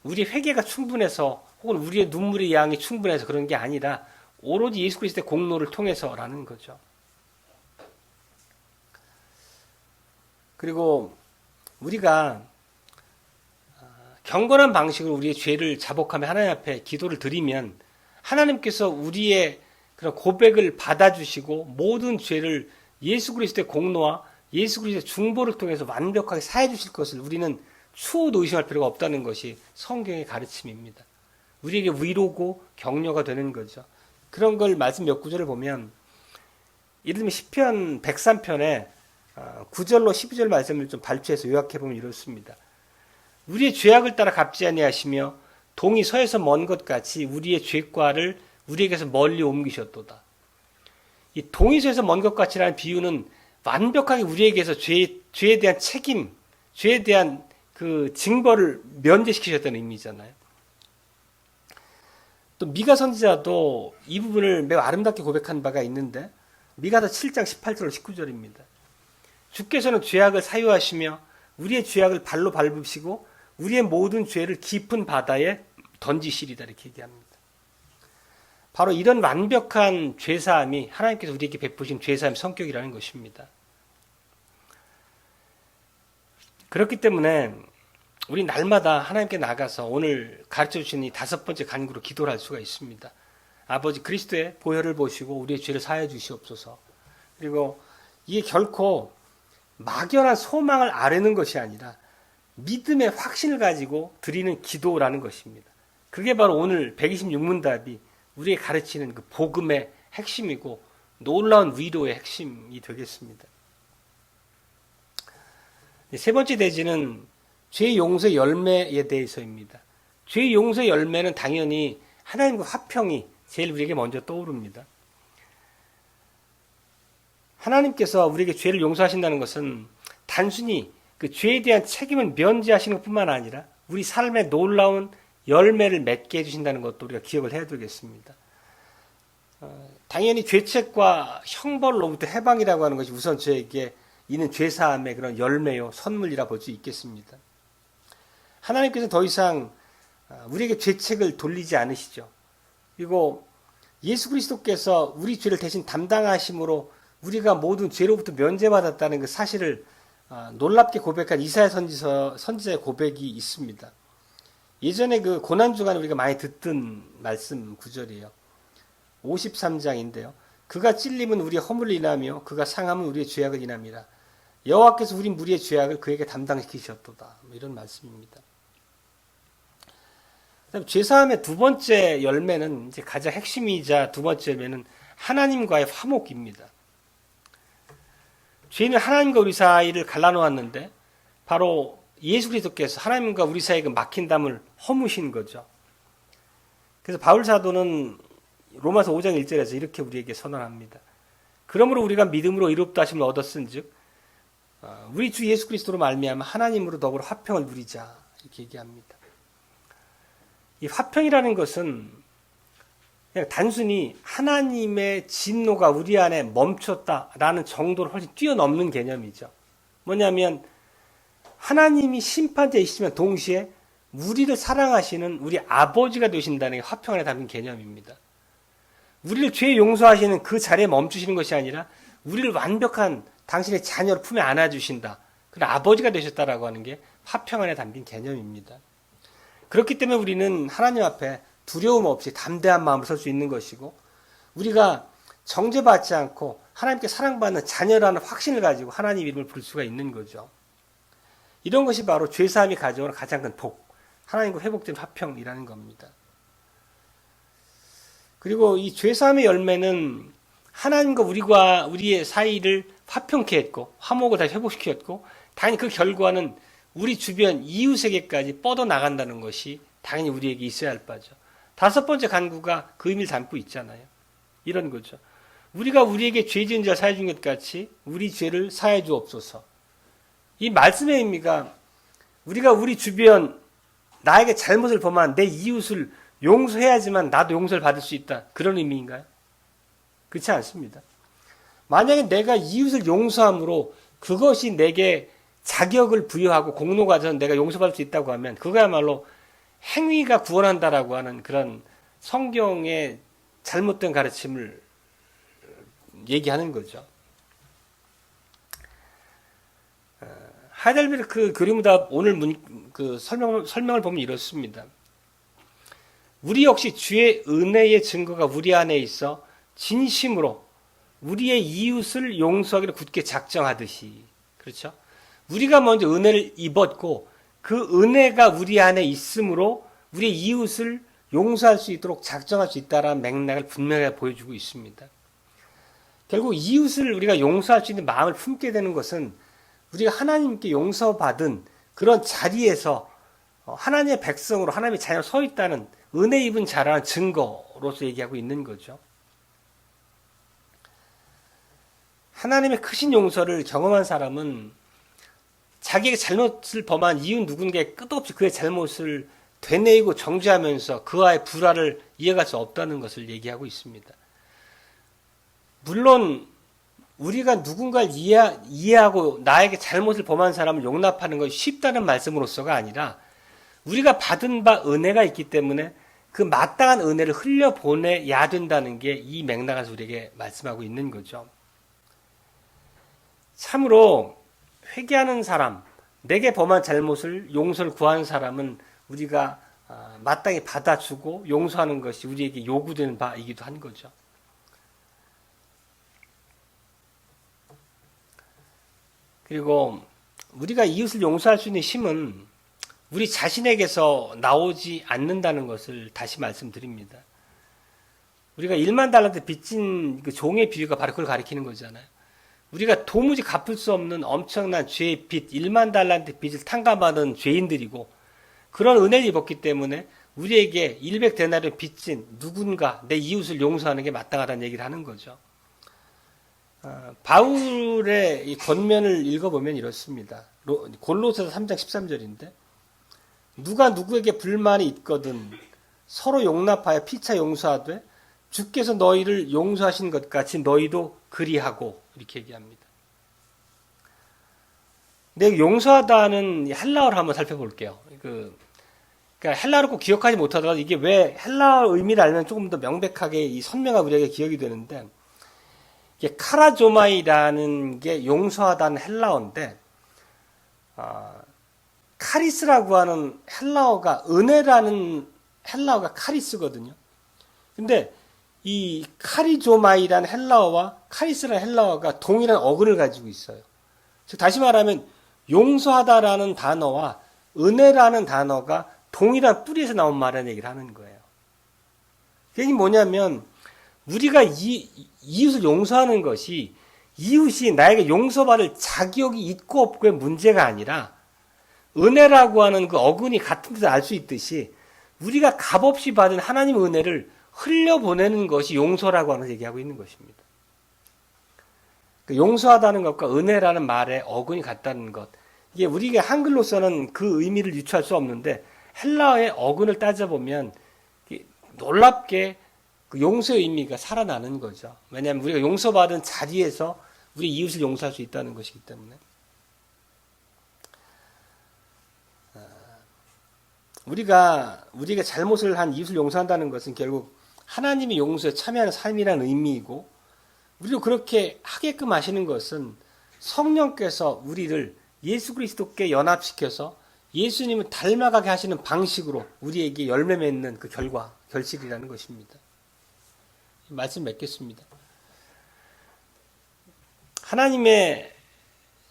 우리 회개가 충분해서 혹은 우리의 눈물의 양이 충분해서 그런 게 아니라 오로지 예수 그리스도의 공로를 통해서라는 거죠. 그리고 우리가 경건한 방식으로 우리의 죄를 자복하며 하나님 앞에 기도를 드리면 하나님께서 우리의 그런 고백을 받아주시고 모든 죄를 예수 그리스도의 공로와 예수 그리스도의 중보를 통해서 완벽하게 사해 주실 것을 우리는 추호도 의심할 필요가 없다는 것이 성경의 가르침입니다. 우리에게 위로고 격려가 되는 거죠. 그런 걸 말씀 몇 구절을 보면 예를 들면 시편 103편에 9절로 12절 말씀을 좀 발췌해서 요약해 보면 이렇습니다. 우리의 죄악을 따라 갚지 아니하시며 동이 서에서 먼 것 같이 우리의 죄과를 우리에게서 멀리 옮기셨도다. 이 동이 서에서 먼 것 같이라는 비유는 완벽하게 우리에게서 죄에 대한 책임, 죄에 대한 그 징벌을 면제시키셨다는 의미잖아요. 또 미가 선지자도 이 부분을 매우 아름답게 고백한 바가 있는데 미가서 7장 18절 19절입니다. 주께서는 죄악을 사유하시며 우리의 죄악을 발로 밟으시고 우리의 모든 죄를 깊은 바다에 던지시리다 이렇게 얘기합니다. 바로 이런 완벽한 죄사함이 하나님께서 우리에게 베푸신 죄사함 성격이라는 것입니다. 그렇기 때문에 우리 날마다 하나님께 나가서 오늘 가르쳐 주신 이 5번째 간구로 기도를 할 수가 있습니다. 아버지 그리스도의 보혈을 보시고 우리의 죄를 사하여 주시옵소서. 그리고 이게 결코 막연한 소망을 아뢰는 것이 아니라 믿음의 확신을 가지고 드리는 기도라는 것입니다. 그게 바로 오늘 126문답이 우리에게 가르치는 그 복음의 핵심이고 놀라운 위로의 핵심이 되겠습니다. 세 번째 대지는 죄 용서의 열매에 대해서입니다. 죄 용서의 열매는 당연히 하나님과 화평이 제일 우리에게 먼저 떠오릅니다. 하나님께서 우리에게 죄를 용서하신다는 것은 단순히 그 죄에 대한 책임을 면제하시는 것뿐만 아니라 우리 삶의 놀라운 열매를 맺게 해주신다는 것도 우리가 기억을 해야 되겠습니다. 당연히 죄책과 형벌로부터 해방이라고 하는 것이 우선 저에게 이는 죄사함의 그런 열매요 선물이라 볼 수 있겠습니다. 하나님께서 더 이상 우리에게 죄책을 돌리지 않으시죠. 그리고 예수 그리스도께서 우리 죄를 대신 담당하심으로 우리가 모든 죄로부터 면제받았다는 그 사실을 놀랍게 고백한 이사야 선지자의 고백이 있습니다. 예전에 그 고난주간 우리가 많이 듣던 말씀 구절이에요. 53장인데요. 그가 찔림은 우리의 허물을 인하며 그가 상함은 우리의 죄악을 인함이라. 여호와께서 우리 무리의 죄악을 그에게 담당시키셨도다. 이런 말씀입니다. 죄사함의 두 번째 열매는 이제 가장 핵심이자 두 번째 열매는 하나님과의 화목입니다. 죄는 하나님과 우리 사이를 갈라놓았는데 바로 예수 그리스도께서 하나님과 우리 사이에 그 막힌 담을 허무신 거죠. 그래서 바울 사도는 로마서 5장 1절에서 이렇게 우리에게 선언합니다. 그러므로 우리가 믿음으로 이롭다 하심을 얻었은즉 우리 주 예수 그리스도로 말미암아 하나님으로 더불어 화평을 누리자 이렇게 얘기합니다. 이 화평이라는 것은 그냥 단순히 하나님의 진노가 우리 안에 멈췄다라는 정도를 훨씬 뛰어넘는 개념이죠. 뭐냐면 하나님이 심판자이시지만 동시에 우리를 사랑하시는 우리 아버지가 되신다는 게 화평 안에 담긴 개념입니다. 우리를 죄 용서하시는 그 자리에 멈추시는 것이 아니라 우리를 완벽한 당신의 자녀로 품에 안아주신다. 그런 아버지가 되셨다라고 하는 게 화평 안에 담긴 개념입니다. 그렇기 때문에 우리는 하나님 앞에 두려움 없이 담대한 마음으로 설 수 있는 것이고 우리가 정죄받지 않고 하나님께 사랑받는 자녀라는 확신을 가지고 하나님 이름을 부를 수가 있는 거죠. 이런 것이 바로 죄사함이 가져오는 가장 큰 복, 하나님과 회복된 화평이라는 겁니다. 그리고 이 죄사함의 열매는 하나님과 우리의 사이를 화평케 했고 화목을 다시 회복시켰고 당연히 그 결과는 우리 주변 이웃에게까지 뻗어나간다는 것이 당연히 우리에게 있어야 할 바죠. 5번째 간구가 그 의미를 담고 있잖아요. 이런 거죠. 우리가 우리에게 죄 지은 자를 사해 준 것 같이 우리 죄를 사해 주옵소서. 이 말씀의 의미가 우리가 우리 주변 나에게 잘못을 범한 내 이웃을 용서해야지만 나도 용서를 받을 수 있다. 그런 의미인가요? 그렇지 않습니다. 만약에 내가 이웃을 용서함으로 그것이 내게 자격을 부여하고 공로가 돼서 내가 용서받을 수 있다고 하면 그거야말로 행위가 구원한다라고 하는 그런 성경의 잘못된 가르침을 얘기하는 거죠. 하이델베르크 그림답 오늘 설명을 보면 이렇습니다. 우리 역시 주의 은혜의 증거가 우리 안에 있어 진심으로 우리의 이웃을 용서하기를 굳게 작정하듯이, 그렇죠? 우리가 먼저 은혜를 입었고 그 은혜가 우리 안에 있으므로 우리의 이웃을 용서할 수 있도록 작정할 수 있다는 맥락을 분명하게 보여주고 있습니다. 결국 이웃을 우리가 용서할 수 있는 마음을 품게 되는 것은 우리가 하나님께 용서받은 그런 자리에서 하나님의 백성으로 하나님의 자녀로 서 있다는 은혜 입은 자라는 증거로서 얘기하고 있는 거죠. 하나님의 크신 용서를 경험한 사람은 자기의 잘못을 범한 이웃 누군가에 끝없이 그의 잘못을 되뇌이고 정죄하면서 그와의 불화를 이해할 수 없다는 것을 얘기하고 있습니다. 물론 우리가 누군가를 이해하고 나에게 잘못을 범한 사람을 용납하는 것이 쉽다는 말씀으로서가 아니라 우리가 받은 바 은혜가 있기 때문에 그 마땅한 은혜를 흘려보내야 된다는 게 이 맥락에서 우리에게 말씀하고 있는 거죠. 참으로 회개하는 사람, 내게 범한 잘못을 용서를 구하는 사람은 우리가 마땅히 받아주고 용서하는 것이 우리에게 요구되는 바이기도 한 거죠. 그리고 우리가 이웃을 용서할 수 있는 힘은 우리 자신에게서 나오지 않는다는 것을 다시 말씀드립니다. 우리가 1만 달란트 빚진 그 종의 비유가 바로 그걸 가리키는 거잖아요. 우리가 도무지 갚을 수 없는 엄청난 죄의 빚, 1만 달란트 빚을 탕감받은 죄인들이고 그런 은혜를 입었기 때문에 우리에게 100데나리온 빚진 누군가 내 이웃을 용서하는 게 마땅하다는 얘기를 하는 거죠. 바울의 이 권면을 읽어보면 이렇습니다. 골로새서 3장 13절인데 누가 누구에게 불만이 있거든 서로 용납하여 피차 용서하되 주께서 너희를 용서하신 것 같이 너희도 그리하고 이렇게 얘기합니다. 근데 용서하다는 헬라어를 한번 살펴볼게요. 그러니까 헬라어를 꼭 기억하지 못하더라도 이게 왜 헬라어 의미를 알면 조금 더 명백하게 이 선명한 우리에게 기억이 되는데 이게 카라조마이라는 게 용서하다는 헬라어인데 카리스라고 하는 헬라어가 은혜라는 헬라어가 카리스거든요. 근데 이 카리조마이라는 헬라어와 카리스라는 헬라어가 동일한 어근을 가지고 있어요. 즉 다시 말하면 용서하다라는 단어와 은혜라는 단어가 동일한 뿌리에서 나온 말이라는 얘기를 하는 거예요. 그게 뭐냐면 우리가 이웃을 용서하는 것이 이웃이 나에게 용서받을 자격이 있고 없고의 문제가 아니라 은혜라고 하는 그 어근이 같은 데서 알 수 있듯이 우리가 값없이 받은 하나님의 은혜를 흘려보내는 것이 용서라고 하는 얘기하고 있는 것입니다. 용서하다는 것과 은혜라는 말의 어근이 같다는 것. 이게 우리가 한글로서는 그 의미를 유추할 수 없는데 헬라어의 어근을 따져보면 놀랍게 그 용서의 의미가 살아나는 거죠. 왜냐하면 우리가 용서받은 자리에서 우리 이웃을 용서할 수 있다는 것이기 때문에. 우리가 잘못을 한 이웃을 용서한다는 것은 결국 하나님의 용서에 참여하는 삶이라는 의미이고 우리도 그렇게 하게끔 하시는 것은 성령께서 우리를 예수 그리스도께 연합시켜서 예수님을 닮아가게 하시는 방식으로 우리에게 열매 맺는 그 결실이라는 것입니다. 말씀 맺겠습니다. 하나님의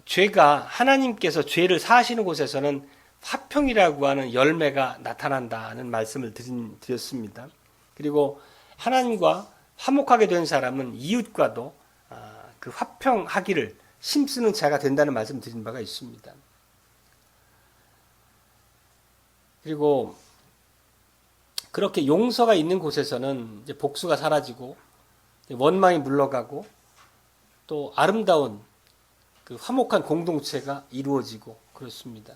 죄가 하나님께서 죄를 사하시는 곳에서는 화평이라고 하는 열매가 나타난다는 말씀을 드렸습니다. 그리고 하나님과 화목하게 된 사람은 이웃과도 그 화평하기를 힘쓰는 자가 된다는 말씀을 드린 바가 있습니다. 그리고 그렇게 용서가 있는 곳에서는 이제 복수가 사라지고 원망이 물러가고 또 아름다운 그 화목한 공동체가 이루어지고 그렇습니다.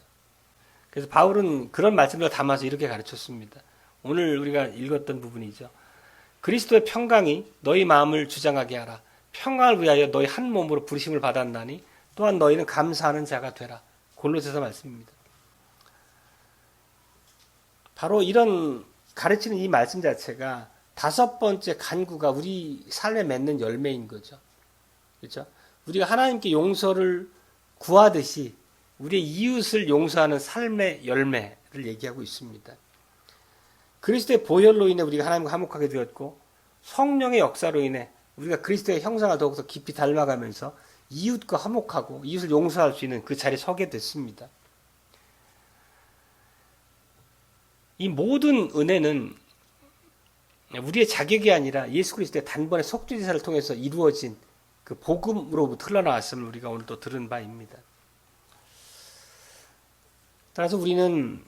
그래서 바울은 그런 말씀을 담아서 이렇게 가르쳤습니다. 오늘 우리가 읽었던 부분이죠. 그리스도의 평강이 너희 마음을 주장하게 하라. 평강을 위하여 너희 한 몸으로 부르심을 받았나니 또한 너희는 감사하는 자가 되라. 골로새서 말씀입니다. 바로 이런 가르치는 이 말씀 자체가 다섯 번째 간구가 우리 삶에 맺는 열매인 거죠. 그렇죠? 우리가 하나님께 용서를 구하듯이 우리의 이웃을 용서하는 삶의 열매를 얘기하고 있습니다. 그리스도의 보혈로 인해 우리가 하나님과 화목하게 되었고 성령의 역사로 인해 우리가 그리스도의 형상을 더욱더 깊이 닮아가면서 이웃과 화목하고 이웃을 용서할 수 있는 그 자리에 서게 됐습니다. 이 모든 은혜는 우리의 자격이 아니라 예수 그리스도의 단번에 속죄제사를 통해서 이루어진 그 복음으로부터 흘러나왔음을 우리가 오늘 또 들은 바입니다. 따라서 우리는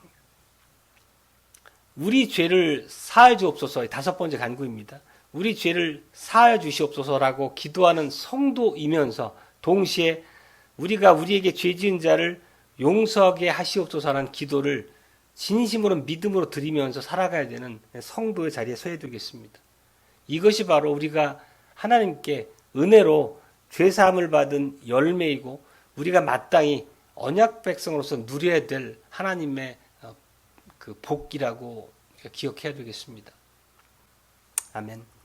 우리 죄를 사하여 주옵소서의 5번째 간구입니다. 우리 죄를 사하여 주시옵소서라고 기도하는 성도이면서 동시에 우리가 우리에게 죄 지은 자를 용서하게 하시옵소서라는 기도를 진심으로 믿음으로 드리면서 살아가야 되는 성도의 자리에 서야 되겠습니다. 이것이 바로 우리가 하나님께 은혜로 죄사함을 받은 열매이고 우리가 마땅히 언약 백성으로서 누려야 될 하나님의 그 복이라고 기억해야 되겠습니다. 아멘.